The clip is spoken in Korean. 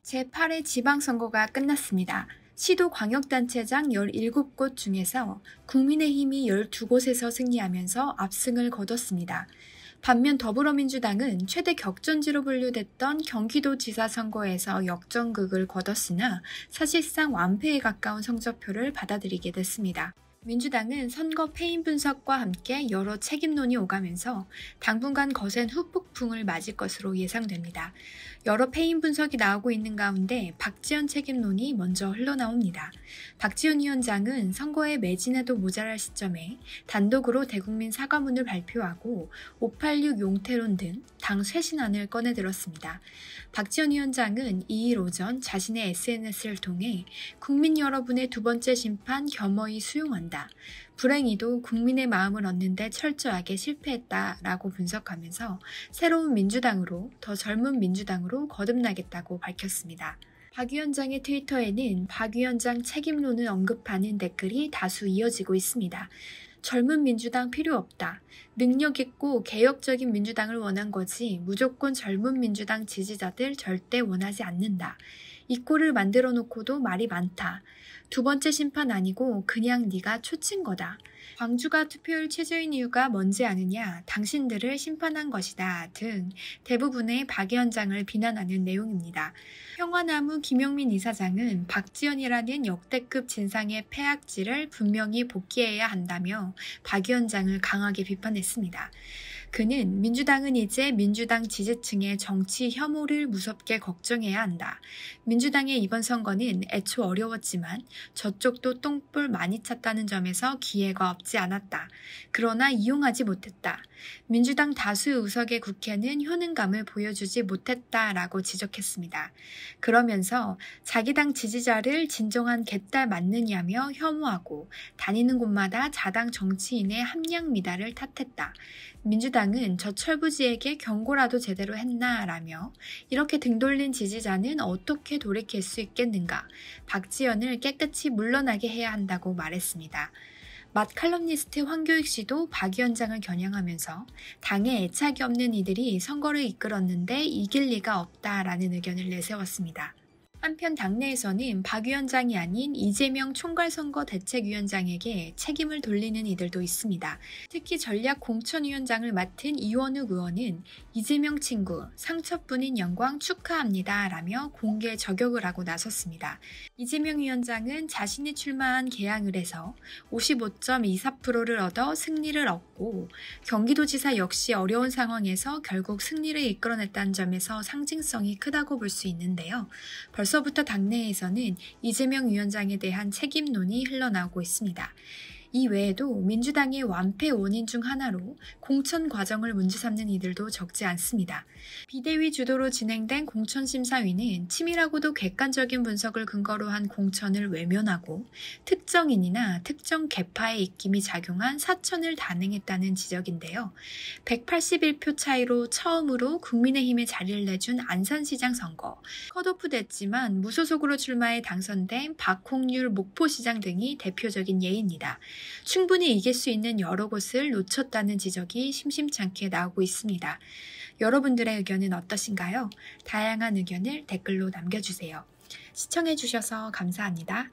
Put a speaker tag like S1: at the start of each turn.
S1: 제8회 지방선거가 끝났습니다. 시도 광역단체장 17곳 중에서 국민의힘이 12곳에서 승리하면서 압승을 거뒀습니다. 반면 더불어민주당은 최대 격전지로 분류됐던 경기도지사 선거에서 역전극을 거뒀으나 사실상 완패에 가까운 성적표를 받아들이게 됐습니다. 민주당은 선거 패인 분석과 함께 여러 책임론이 오가면서 당분간 거센 후폭풍을 맞을 것으로 예상됩니다. 여러 패인 분석이 나오고 있는 가운데 박지원 책임론이 먼저 흘러나옵니다. 박지원 위원장은 선거에 매진해도 모자랄 시점에 단독으로 대국민 사과문을 발표하고 586 용태론 등 당 쇄신안을 꺼내들었습니다. 박지원 위원장은 2일 오전 자신의 SNS를 통해 국민 여러분의 두 번째 심판 겸허히 수용한다. 불행히도 국민의 마음을 얻는 데 철저하게 실패했다라고 분석하면서 새로운 민주당으로, 더 젊은 민주당으로 거듭나겠다고 밝혔습니다. 박 위원장의 트위터에는 박 위원장 책임론을 언급하는 댓글이 다수 이어지고 있습니다. 젊은 민주당 필요 없다. 능력 있고 개혁적인 민주당을 원한 거지 무조건 젊은 민주당 지지자들 절대 원하지 않는다. 이 꼴을 만들어 놓고도 말이 많다. 두 번째 심판 아니고 그냥 네가 초친 거다. 광주가 투표율 최저인 이유가 뭔지 아느냐? 당신들을 심판한 것이다. 등 대부분의 박 위원장을 비난하는 내용입니다. 평화나무 김용민 이사장은 박지원이라는 역대급 진상의 폐악질을 분명히 복귀해야 한다며 박 위원장을 강하게 비판했습니다. 그는 민주당은 이제 민주당 지지층의 정치 혐오를 무섭게 걱정해야 한다. 민주당의 이번 선거는 애초 어려웠지만 저쪽도 똥볼 많이 찼다는 점에서 기회가 없지 않았다. 그러나 이용하지 못했다. 민주당 다수 의석의 국회는 효능감을 보여주지 못했다라고 지적했습니다. 그러면서 자기 당 지지자를 진정한 개딸 맞느냐며 혐오하고 다니는 곳마다 자당 정치인의 함량 미달을 탓했다. 민주당은 저 철부지에게 경고라도 제대로 했나라며 이렇게 등 돌린 지지자는 어떻게 돌이킬 수 있겠는가. 박지원을 깨끗이 물러나게 해야 한다고 말했습니다. 맛 칼럼니스트 황교익 씨도 박 위원장을 겨냥하면서 당에 애착이 없는 이들이 선거를 이끌었는데 이길 리가 없다라는 의견을 내세웠습니다. 한편 당내에서는 박 위원장이 아닌 이재명 총괄선거대책위원장에게 책임을 돌리는 이들도 있습니다. 특히 전략공천위원장을 맡은 이원욱 의원은 이재명 친구, 상처뿐인 영광 축하합니다 라며 공개 저격을 하고 나섰습니다. 이재명 위원장은 자신이 출마한 개항을에서 55.24%를 얻어 승리를 얻고 경기도지사 역시 어려운 상황에서 결국 승리를 이끌어냈다는 점에서 상징성이 크다고 볼 수 있는데요. 벌써부터 당내에서는 이재명 위원장에 대한 책임론이 흘러나오고 있습니다. 이 외에도 민주당의 완패 원인 중 하나로 공천 과정을 문제 삼는 이들도 적지 않습니다. 비대위 주도로 진행된 공천심사위는 치밀하고도 객관적인 분석을 근거로 한 공천을 외면하고 특정인이나 특정 계파의 입김이 작용한 사천을 단행했다는 지적인데요. 181표 차이로 처음으로 국민의힘에 자리를 내준 안산시장 선거, 컷오프 됐지만 무소속으로 출마해 당선된 박홍률 목포시장 등이 대표적인 예입니다. 충분히 이길 수 있는 여러 곳을 놓쳤다는 지적이 심심찮게 나오고 있습니다. 여러분들의 의견은 어떠신가요? 다양한 의견을 댓글로 남겨주세요. 시청해주셔서 감사합니다.